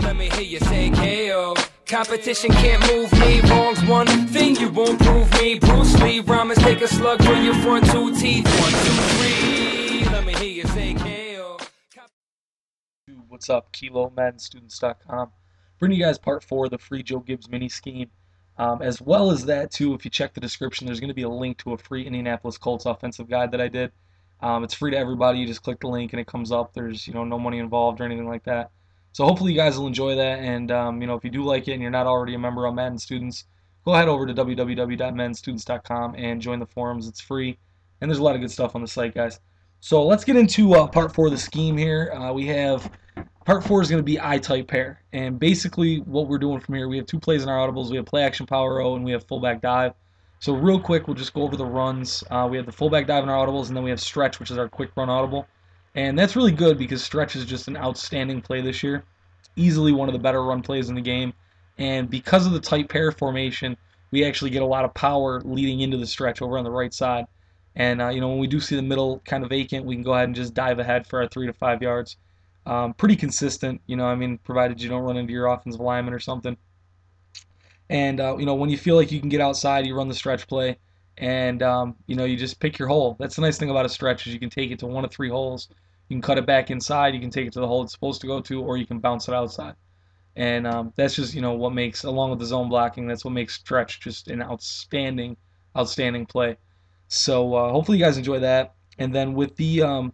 Let me hear you say KO. Competition can't move me. Wrong's one thing, you won't prove me. Bruce Lee, rhymes take a slug through your front two teeth. 1, 2, 3. Let me hear you say KO. What's up, Kilo, MaddenStudents.com. Bringing you guys part 4 of the free Joe Gibbs mini scheme. As well as that, too, if you check the description, there's going to be a link to a free Indianapolis Colts offensive guide that I did. It's free to everybody. You just click the link and it comes up. There's no money involved or anything like that. So hopefully you guys will enjoy that. And if you do like it and you're not already a member of Madden Students, go ahead over to www.maddenstudents.com and join the forums. It's free, and there's a lot of good stuff on the site, guys. So let's get into part 4 of the scheme here. We have part 4 is going to be I-type pair, and basically what we're doing from here, we have 2 plays in our audibles. We have play action power O, and we have fullback dive. So real quick, we'll just go over the runs. We have the fullback dive in our audibles, and then we have stretch, which is our quick run audible. And that's really good because stretch is just an outstanding play this year. It's easily one of the better run plays in the game. And because of the tight pair formation, we actually get a lot of power leading into the stretch over on the right side. And when we do see the middle kind of vacant, we can go ahead and just dive ahead for our 3 to 5 yards. Pretty consistent, provided you don't run into your offensive lineman or something. And when you feel like you can get outside, you run the stretch play, and you just pick your hole. That's the nice thing about a stretch is you can take it to 1 of 3 holes. You can cut it back inside, you can take it to the hole it's supposed to go to, or you can bounce it outside. And that's just what makes, along with the zone blocking, that's what makes stretch just an outstanding play. So hopefully you guys enjoy that. And then with the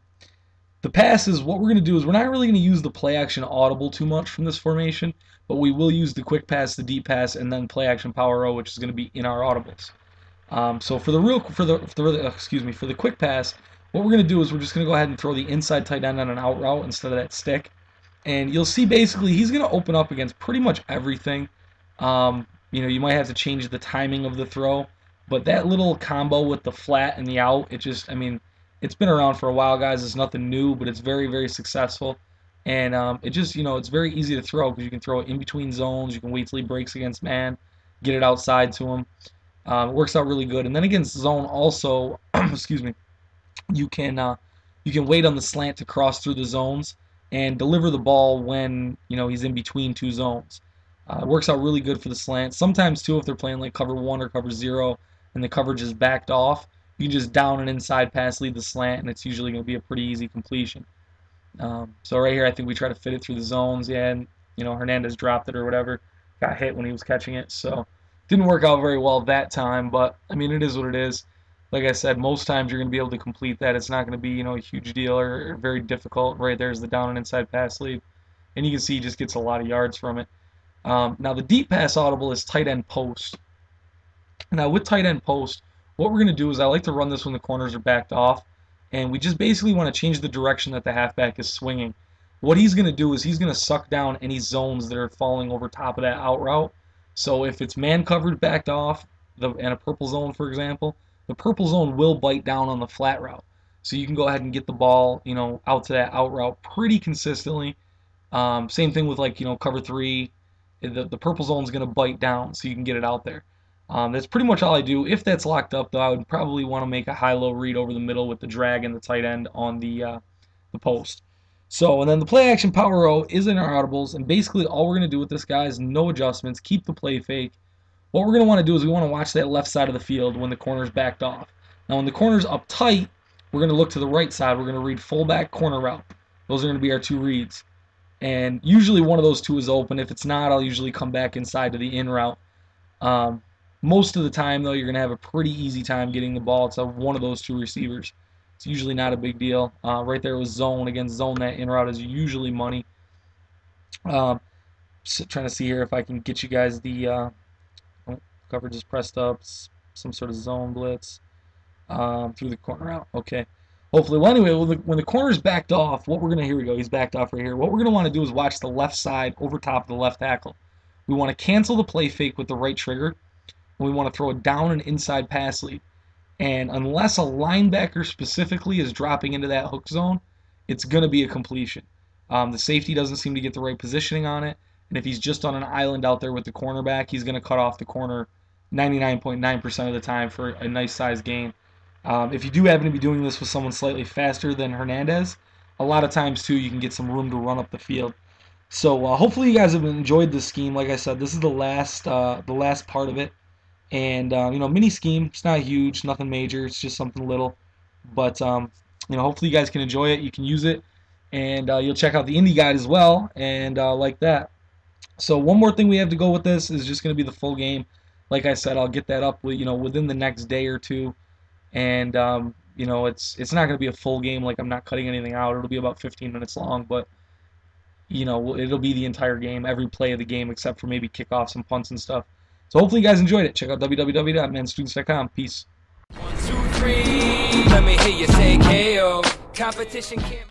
passes, what we're going to do is we're not really going to use the play action audible too much from this formation, but we will use the quick pass, the deep pass, and then play action power O, which is going to be in our audibles. So for the quick pass, what we're going to do is we're just going to go ahead and throw the inside tight end on an out route instead of that stick. And you'll see basically he's going to open up against pretty much everything. You might have to change the timing of the throw, but that little combo with the flat and the out, it's been around for a while, guys. It's nothing new, but it's very, very successful. And it's very easy to throw because you can throw it in between zones. You can wait till he breaks against man, get it outside to him. It works out really good. And then against zone also, you can wait on the slant to cross through the zones and deliver the ball when he's in between 2 zones. It works out really good for the slant. Sometimes too, if they're playing like cover 1 or cover 0 and the coverage is backed off, you can just down an inside pass, lead the slant, and it's usually going to be a pretty easy completion. So right here, I think we try to fit it through the zones. Yeah, and Hernandez dropped it or whatever, got hit when he was catching it. So didn't work out very well that time, but it is what it is. Like I said, most times you're going to be able to complete that. It's not going to be a huge deal or very difficult. Right there's the down and inside pass lead, and you can see he just gets a lot of yards from it. Now the deep pass audible is tight end post. Now with tight end post, what we're going to do is I like to run this when the corners are backed off, and we just basically want to change the direction that the halfback is swinging. What he's going to do is he's going to suck down any zones that are falling over top of that out route. So if it's man coverage backed off, and a purple zone, for example, the purple zone will bite down on the flat route. So you can go ahead and get the ball, out to that out route pretty consistently. Same thing with cover 3. The purple zone is going to bite down, so you can get it out there. That's pretty much all I do. If that's locked up, though, I would probably want to make a high-low read over the middle with the drag and the tight end on the post. So, and then the play action power O is in our audibles, and basically all we're going to do with this guy is no adjustments, keep the play fake. What we're going to want to do is we want to watch that left side of the field when the corner's backed off. Now, when the corner's up tight, we're going to look to the right side. We're going to read fullback, corner route. Those are going to be our 2 reads. And usually one of those 2 is open. If it's not, I'll usually come back inside to the in route. Most of the time, though, you're going to have a pretty easy time getting the ball to one of those 2 receivers. It's usually not a big deal. Right there was zone against zone. That in route is usually money. Trying to see here if I can get you guys the coverage is pressed up. Some sort of zone blitz through the corner route. Okay. Hopefully. Well, anyway, when the corner's backed off, what we're going to, here we go. He's backed off right here. What we're going to want to do is watch the left side over top of the left tackle. We want to cancel the play fake with the right trigger. And we want to throw a down and inside pass lead. And unless a linebacker specifically is dropping into that hook zone, it's going to be a completion. The safety doesn't seem to get the right positioning on it. And if he's just on an island out there with the cornerback, he's going to cut off the corner 99.9% of the time for a nice size gain. If you do happen to be doing this with someone slightly faster than Hernandez, a lot of times too you can get some room to run up the field. So hopefully you guys have enjoyed this scheme. Like I said, this is the last part of it. And mini scheme. It's not huge, nothing major. It's just something little. But hopefully you guys can enjoy it. You can use it, and you'll check out the indie guide as well, and like that. So one more thing we have to go with this is just going to be the full game. Like I said, I'll get that up within the next day or two, and it's not going to be a full game. Like I'm not cutting anything out. It'll be about 15 minutes long, but it'll be the entire game, every play of the game except for maybe kickoffs and punts and stuff. So hopefully you guys enjoyed it. Check out www.maddenstudents.com. Peace. 1, 2, 3. Let me hear you say KO. Competition can't